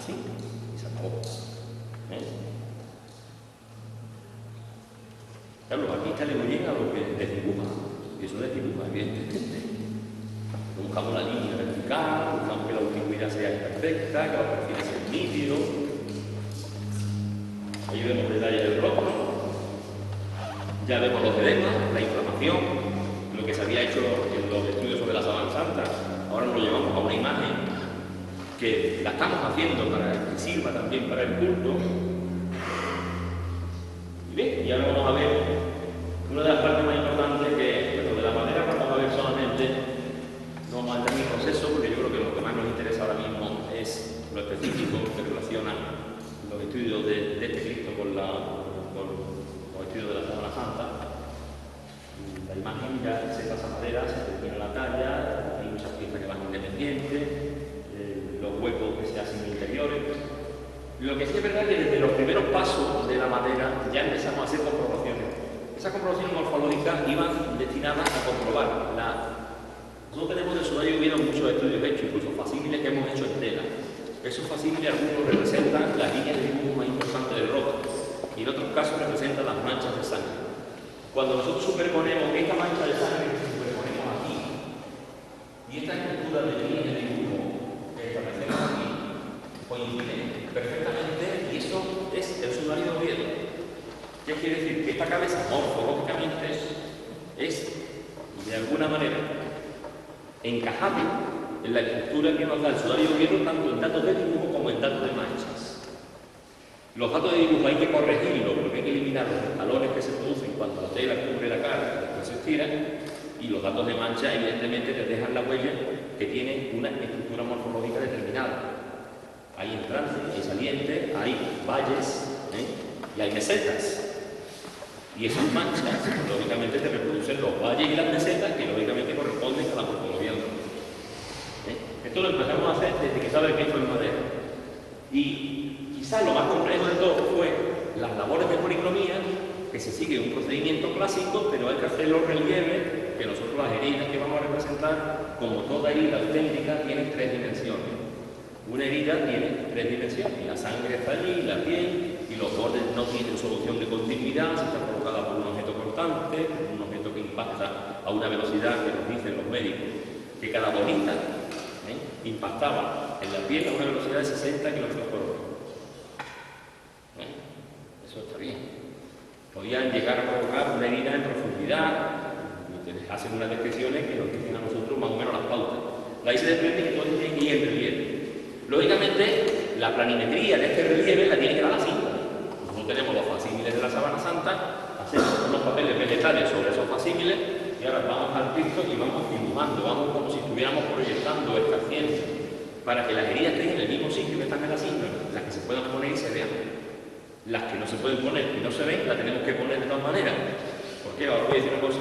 así, y se acabó. Claro, los artistas le oyen a lo que desdibuja, y eso desdibuja, evidentemente. Buscamos la línea vertical, buscamos que la antigüedad sea perfecta, que los perfiles sean nítidos. Ahí vemos detalles del rostro, ya vemos los edemas, la inflamación, lo que se había hecho en los estudios sobre la sábana santa. Ahora nos lo llevamos a una imagen que la estamos haciendo para que sirva también para el culto. Y bien, y ahora vamos a ver una de las partes más importantes que, bueno, de la madera vamos a ver solamente, no vamos a entrar en el proceso porque yo creo que lo que más nos interesa ahora mismo es lo específico que relaciona los estudios de este Cristo con los estudios de la Sábana Santa. La imagen ya se pasa a madera, se termina la talla, hay muchas piezas que van independientes, los huecos que se hacen interiores. Lo que sí es verdad es que desde los primeros pasos de la madera ya empezamos a hacer comprobaciones. Esas comprobaciones morfológicas iban destinadas a comprobar Nosotros tenemos en Sudario Oviedo muchos estudios hechos, incluso facímiles que hemos hecho en tela. Esos facímiles algunos representan las líneas de dibujo más importantes del rostro y en otros casos representan las manchas de sangre. Cuando nosotros superponemos esta mancha de sangre que superponemos aquí y esta estructura de líneas de dibujo que establecemos aquí coinciden perfectamente y eso es el Sudario de Oviedo. ¿Qué quiere decir? Que esta cabeza morfológicamente es de alguna manera encajable en la estructura que nos da el Sudario de Oviedo, tanto en datos de dibujo como en datos de manchas. Los datos de dibujo hay que corregirlos porque hay que eliminar los escalones que se producen cuando la tela cubre la cara y después se estira, y los datos de mancha evidentemente te dejan la huella que tiene una estructura morfológica determinada. Hay entrante, hay saliente, hay valles y hay mesetas. Y esas manchas, lógicamente, te reproducen los valles y las mesetas que, lógicamente, corresponden a la morfología del rostro. Esto lo empezamos a hacer desde que estaba el Cristo en madera. Y quizás lo más complejo de todo fue las labores de policromía, que se sigue un procedimiento clásico, pero hay que hacer los relieves, que nosotros las heridas que vamos a representar, como toda herida auténtica, tienen 3 dimensiones. Una herida tiene 3 dimensiones, la sangre está allí, la piel, y los bordes no tienen solución de continuidad, si está provocada por un objeto cortante, un objeto que impacta a una velocidad que nos dicen los médicos, que cada bolita impactaba en la piel a una velocidad de 60 km por hora. Eso está bien. Podían llegar a provocar una herida en profundidad, y hacen unas descripciones que nos dicen a nosotros más o menos las pautas. De ahí se desprende que todo tiene que ir en relieve. Lógicamente, la planimetría de este relieve la tiene que dar la cinta. Nosotros tenemos los facímiles de la Sábana Santa, hacemos unos papeles vegetales sobre esos facímiles y ahora vamos al Cristo y vamos dibujando, vamos como si estuviéramos proyectando esta ciencia para que las heridas estén en el mismo sitio que están en la cinta, las que se puedan poner y se vean. Las que no se pueden poner y no se ven, las tenemos que poner de todas maneras. ¿Por qué? Ahora voy a decir una cosa,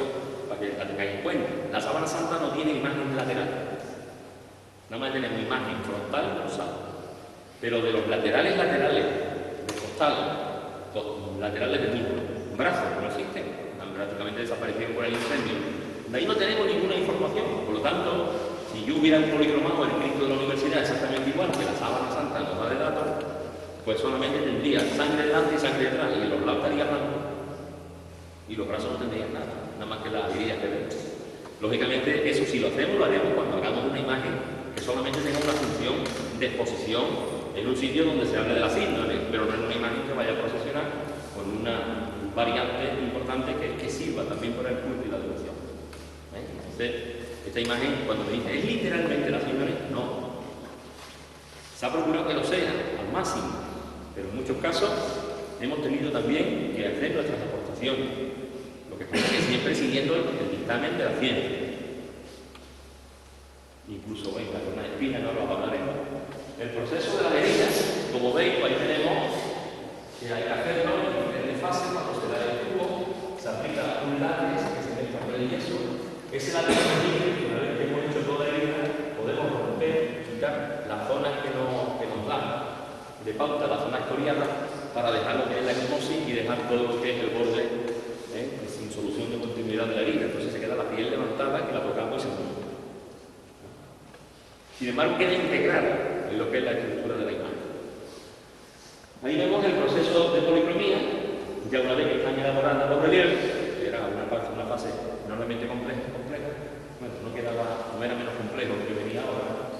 para que la tengáis en cuenta. La Sábana Santa no tiene imagen lateral. Nada más tenemos imagen frontal y dorsal. Pero de los laterales, de costal, los laterales del mismo brazo, no existen, han prácticamente desaparecido por el incendio. De ahí no tenemos ninguna información. Por lo tanto, si yo hubiera policromado el Cristo de la universidad exactamente igual que la Sábana Santa nos da de datos, pues solamente tendría sangre delante y sangre detrás, y los lados estarían blancos. Y los brazos no tendrían nada más que las heridas que ven. Lógicamente, eso si lo hacemos, lo haremos cuando hagamos una imagen que solamente tenga una función de exposición en un sitio donde se hable de la síndrome, pero no es una imagen que vaya a procesionar con una variante importante que sirva también para el culto y la devoción. Entonces, esta imagen, cuando me dice, ¿es literalmente la síndrome? No. Se ha procurado que lo sea, al máximo, pero en muchos casos hemos tenido también que hacer nuestras aportaciones, lo que pasa es que siempre siguiendo el dictamen de la ciencia. Incluso, venga, con una espina no lo hablaremos. El proceso de las heridas, como veis, ahí tenemos que hay que hacerlo en diferentes fases. Cuando se da el tubo, se aplica un látex que se mezcla con el yeso. Ese látex que una vez que hemos hecho toda la herida, podemos romper, quitar las zonas que nos dan de pauta, las zonas coriadas, para dejar lo que es la equimosis y dejar todo lo que es el borde sin solución de continuidad de la herida. Entonces se queda la piel levantada, que la tocamos y se mueve. Sin embargo, queda integral en lo que es la estructura de la imagen. Ya una vez que están elaborando los relieves, que era una fase enormemente compleja, bueno, no era menos complejo que venía ahora.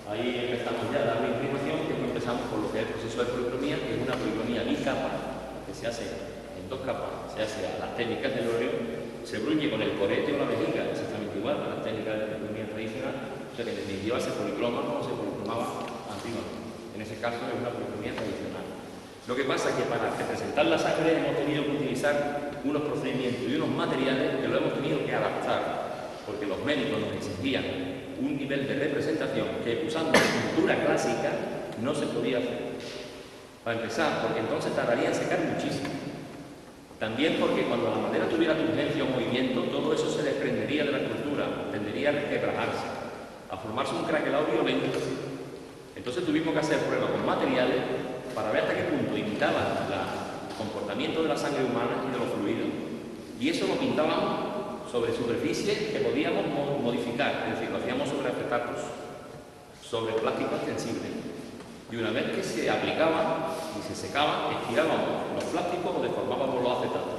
Ahí empezamos ya a dar la imprimación, que empezamos por lo que es el proceso de policromía, que es una policromía bicapa, que se hace en 2 capas, se hace a las técnicas del óleo, se bruñe con el corete o la vejiga, exactamente igual a las técnicas de policromía tradicional, o sea que en definitiva se policroma como se policromaba antiguamente. En ese caso es una policromía tradicional. Lo que pasa es que para representar la sangre hemos tenido que utilizar unos procedimientos y unos materiales que lo hemos tenido que adaptar, porque los médicos nos exigían un nivel de representación que usando la pintura clásica no se podía hacer. Para empezar, porque entonces tardaría en secar muchísimo. También porque cuando la madera tuviera turgencia o movimiento, todo eso se desprendería de la escultura, tendería a quebrarse, a formarse un craquelado violento. Entonces tuvimos que hacer pruebas con materiales para ver hasta qué punto imitaban el comportamiento de la sangre humana y de los fluidos. Y eso lo pintábamos sobre superficies que podíamos modificar, es decir, lo hacíamos sobre acetatos, sobre plástico extensible. Y una vez que se aplicaban y se secaban, estirábamos los plásticos o deformábamos los acetatos.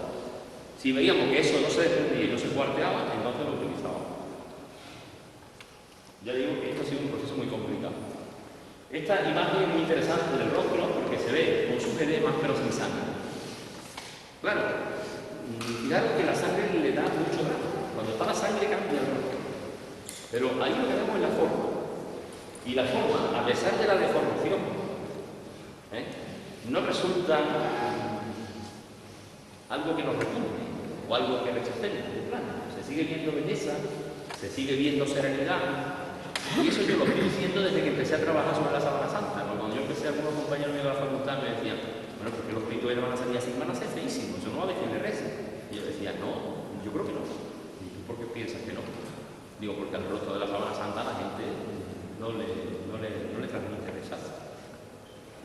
Si veíamos que eso no se desprendía y no se cuarteaba, entonces lo utilizábamos. Ya digo que esto ha sido un proceso muy complicado. Esta imagen es muy interesante del rostro porque se ve con sus edemas pero sin sangre. Claro, fijaros que la sangre le da mucho drama. Cuando está la sangre cambia el rostro. Pero ahí lo que vemos es la forma. Y la forma, a pesar de la deformación, no resulta algo que nos repugne o algo que rechacemos. Se sigue viendo belleza, se sigue viendo serenidad. Y eso yo lo estoy diciendo desde que empecé a trabajar sobre la Sábana Santa. Cuando yo empecé, algunos compañeros míos de la facultad me decían, bueno, porque los pintores van a salir así, van a ser feísimos, eso no va a decir de reza. Y yo decía, no, yo creo que no. ¿Y tú por qué piensas que no? Digo, porque al rostro de la Sábana Santa la gente no le transmite rechazo.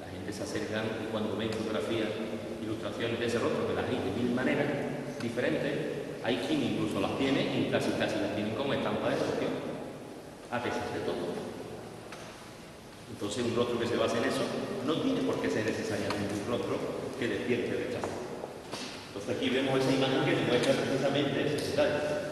La gente se acerca y cuando ven fotografías, ilustraciones de ese rostro, que las hay de 1000 maneras diferentes, hay quien incluso las tiene y casi las tienen como estampa de devoción, a pesar de todo. Entonces un rostro que se base en eso no tiene por qué ser necesariamente un rostro que despierte rechazo. Entonces aquí vemos esa imagen que demuestra precisamente ese detalle.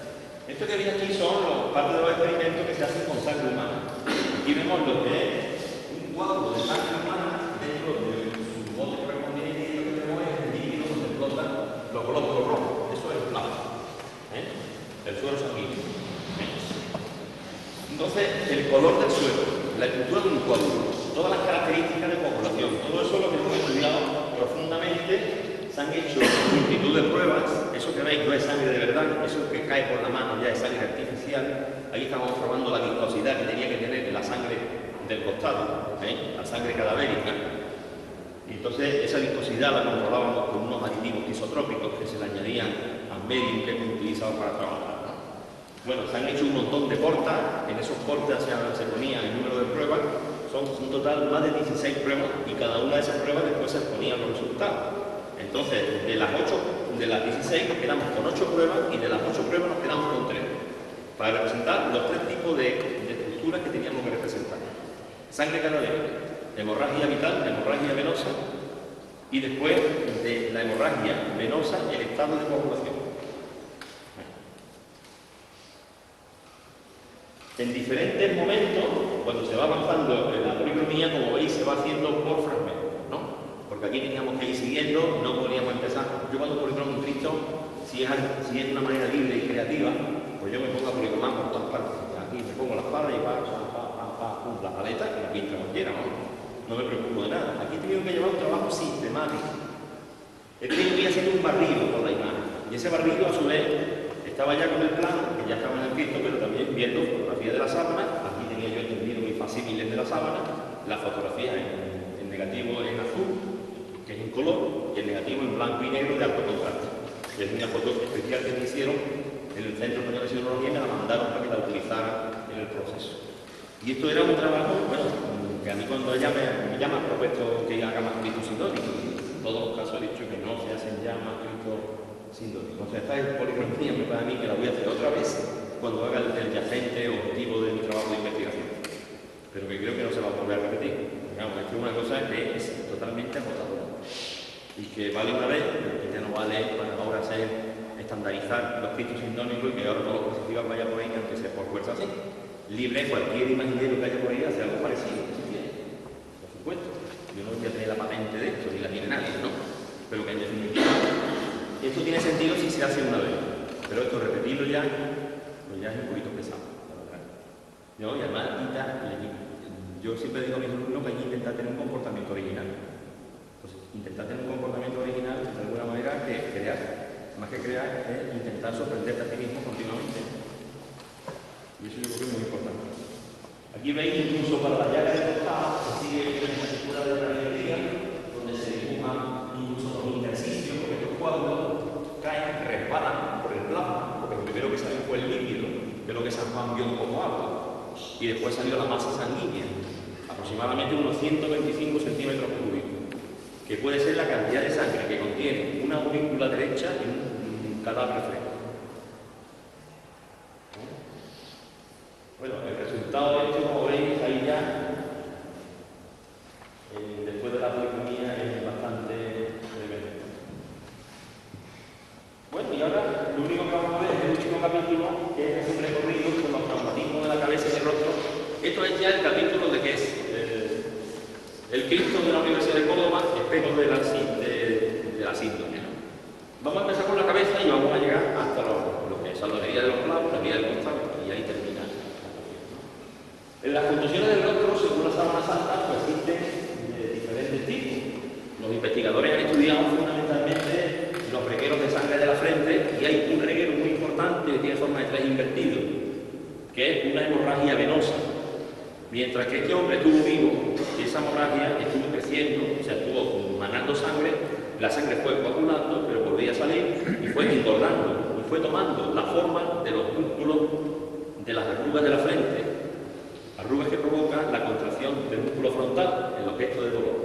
Esto que veis aquí son parte de los experimentos que se hacen con sangre humana. Aquí vemos lo que es un cuadro de sangre humana dentro de su bote correspondiente y lo que tenemos es el líquido donde flotan los glóbulos rojos. Eso es el plasma, el suero sanguíneo. Entonces, el color del suelo, la estructura de un coágulo, todas las características de coagulación, todo eso es lo que hemos estudiado profundamente. Se han hecho multitud de pruebas. Eso que veis no es sangre de verdad, eso que cae por la mano ya es sangre artificial. Ahí estamos probando la viscosidad que tenía que tener la sangre del costado, la sangre cadavérica. Y entonces esa viscosidad la controlábamos con unos aditivos isotrópicos que se le añadían al medio que hemos utilizado para trabajar. Bueno, se han hecho un montón de portas, en esos portas se ponía el número de pruebas, son un total más de 16 pruebas y cada una de esas pruebas después se exponían los resultados. Entonces, de las 16 nos quedamos con 8 pruebas y de las 8 pruebas nos quedamos con 3, para representar los 3 tipos de estructuras que teníamos que representar. Sangre cadavérica, hemorragia vital, hemorragia venosa y después de la hemorragia venosa el estado de coagulación. En diferentes momentos, cuando se va avanzando en la policromía, como veis, se va haciendo por fragmentos, ¿no? Porque aquí teníamos que ir siguiendo, no podíamos empezar. Yo cuando policromo un Cristo, si es de una manera libre y creativa, pues yo me pongo a policromar por todas partes. Aquí me pongo la espada y la paleta y la pinta cualquiera, ¿no? No me preocupo de nada. Aquí he tenido que llevar un trabajo sistemático. Es que yo voy haciendo un barrido por la imagen. Y ese barrido, a su vez, estaba ya con el plano, que ya estaba en el Cristo, pero también viendo fotografías de la sábana. Aquí tenía yo entendido mis facsímiles de la sábana, la fotografía en negativo en azul, que es en color, y el negativo en blanco y negro de alto contraste. Y es una foto especial que me hicieron en el Centro Español de Sinología y me la mandaron para que la utilizara en el proceso. Y esto era un trabajo, bueno, que a mí cuando ella me llama, ha propuesto que haga manuscritos sindónicos. En todos los casos he dicho que no se hacen ya manuscritos sindónicos. Entonces esta es policromía, me parece a mí que la voy a hacer otra vez cuando haga el yacente objetivo de mi trabajo de investigación. Pero que creo que no se va a volver a repetir. Digamos, es que una cosa que es totalmente agotadora. y que vale una vez, pero que ya no vale para ahora estandarizar los cristos sindónicos y que ahora todos los crucifijos vaya por ahí, aunque sea por fuerza así. Libre cualquier imaginero que haya por ahí hace algo parecido, si quiere, por supuesto. Yo no voy a tener la patente de esto, ni la tiene nadie, ¿no? Pero que en definitiva, esto tiene sentido si se hace una vez, pero esto repetirlo ya, pues ya es un poquito pesado, la verdad. ¿No? Y además, yo siempre digo a mis alumnos que hay que intentar tener un comportamiento original. Entonces, intentar tener un comportamiento original, de alguna manera, que crear. Más que crear, es intentar sorprenderte a ti mismo continuamente. Y eso yo creo que es muy importante. Aquí veis incluso para la llaga de costado, se sigue en la escultura de la librería, donde se dibujan incluso los intersticios, porque estos cuadros caen, resbalan por el plasma, porque lo primero que salió fue el líquido, que es lo que San Juan vio como agua, y después salió la masa sanguínea, aproximadamente unos 125 centímetros cúbicos, que puede ser la cantidad de sangre que contiene una aurícula derecha y un cadáver fresco. Bueno, el resultado de esto, como veis, ahí ya, después de la polifonía, es bastante tremendo. Bueno, y ahora lo único que vamos a ver es el último capítulo, que es un recorrido por los traumatismos de la cabeza y el rostro. Esto es ya el capítulo de que es el Cristo de la Universidad de Córdoba, espejo de la síndrome, ¿no? Vamos a empezar con la cabeza y vamos a llegar hasta lo que es la herida de los clavos, la herida del costado, y ahí termina. En las contusiones del rostro, según la sábana santa, pues existen diferentes tipos. Los investigadores han estudiado fundamentalmente los regueros de sangre de la frente y hay un reguero muy importante que tiene forma de tres invertido, que es una hemorragia venosa. Mientras que este hombre estuvo vivo y esa hemorragia estuvo creciendo, o sea, estuvo manando sangre, la sangre fue coagulando, pero volvía a salir y fue engordando y fue tomando la forma de los músculos de las arrugas de la frente. Arrugas que provocan la contracción del músculo frontal en los gestos de dolor.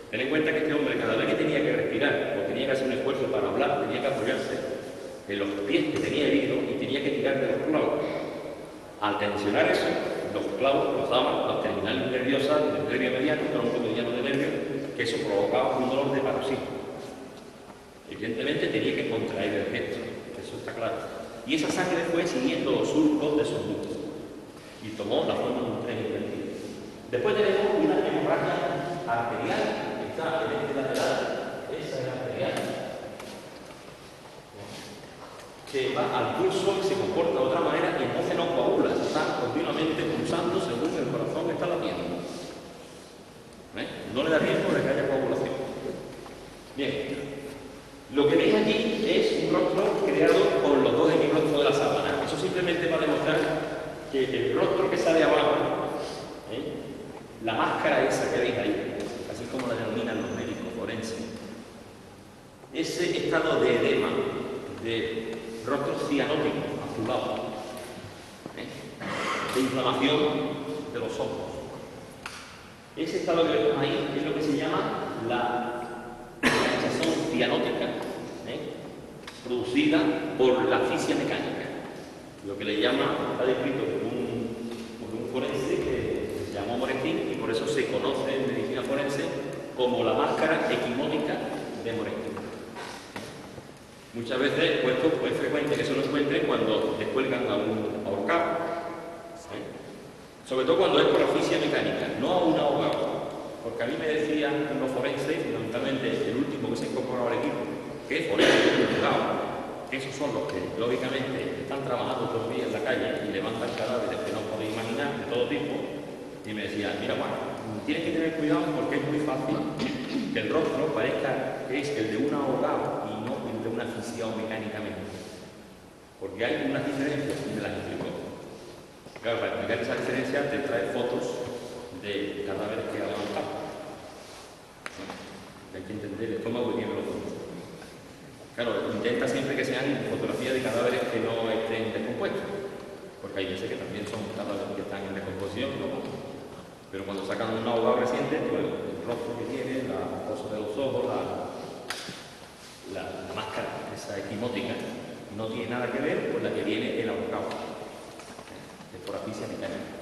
Ten en cuenta que este hombre, cada vez que tenía que respirar o tenía que hacer un esfuerzo para hablar, tenía que apoyarse en los pies que tenía herido y tenía que tirar de los clavos. Al tensionar eso, los clavos rozaban las terminales nerviosas del nervio mediano, tronco mediano de nervio, que eso provocaba un dolor de paroxismo. Evidentemente tenía que contraer el gesto, eso está claro. Y esa sangre fue siguiendo los surcos de esos músculos y tomó la forma de un tren invertido. Después tenemos una hemorragia arterial, que está en este lateral, esa es la arterial, que va al pulso y se comporta de otra manera y entonces no coagula, está continuamente pulsando según el corazón está latiendo. No le da tiempo de que haya coagulación. Bien, lo que veis aquí es un rostro creado por los dos hemirostros de la sábana. Eso simplemente para demostrar que el rostro que sale abajo, la máscara esa que veis ahí, así como la denominan los médicos forenses, ese estado de edema, de rostro cianótico, azulado, de inflamación de los ojos. Ese estado que vemos ahí es lo que se llama la hinchazón cianótica, producida por la asfixia mecánica. Lo que le llama, está descrito por un forense que se llamó Morestín y por eso se conoce en medicina forense como la máscara equimótica de Morestín. Muchas veces pues, esto es frecuente que se lo encuentre cuando descuelgan a un ahorcado, sobre todo cuando es por asfixia mecánica, no a un ahogado. Porque a mí me decían los forenses, fundamentalmente el último que se incorporó al equipo, que es forense y juzgado. Esos son los que, lógicamente, están trabajando todo el día en la calle y levantan cadáveres que no podéis imaginar, de todo tipo. Y me decían, mira, Juan, tienes que tener cuidado porque es muy fácil que el rostro parezca que es el de un ahogado y no el de un asfixiado mecánicamente. Porque hay unas diferencias entre las instituciones. Claro, para explicar esa diferencia te trae fotos de cadáveres que ha levantado. Hay que entender el estómago que tiene los ojos. Claro, intenta siempre que sean fotografías de cadáveres que no estén descompuestos, porque hay veces que también son cadáveres que están en descomposición, ¿no? Pero cuando sacan un ahogado reciente, pues el rostro que tiene, la cosa de los ojos, la máscara, esa equimótica, no tiene nada que ver con la que viene el ahogado, es por asfixia mecánica.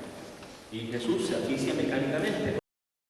Y Jesús se asfixia mecánicamente,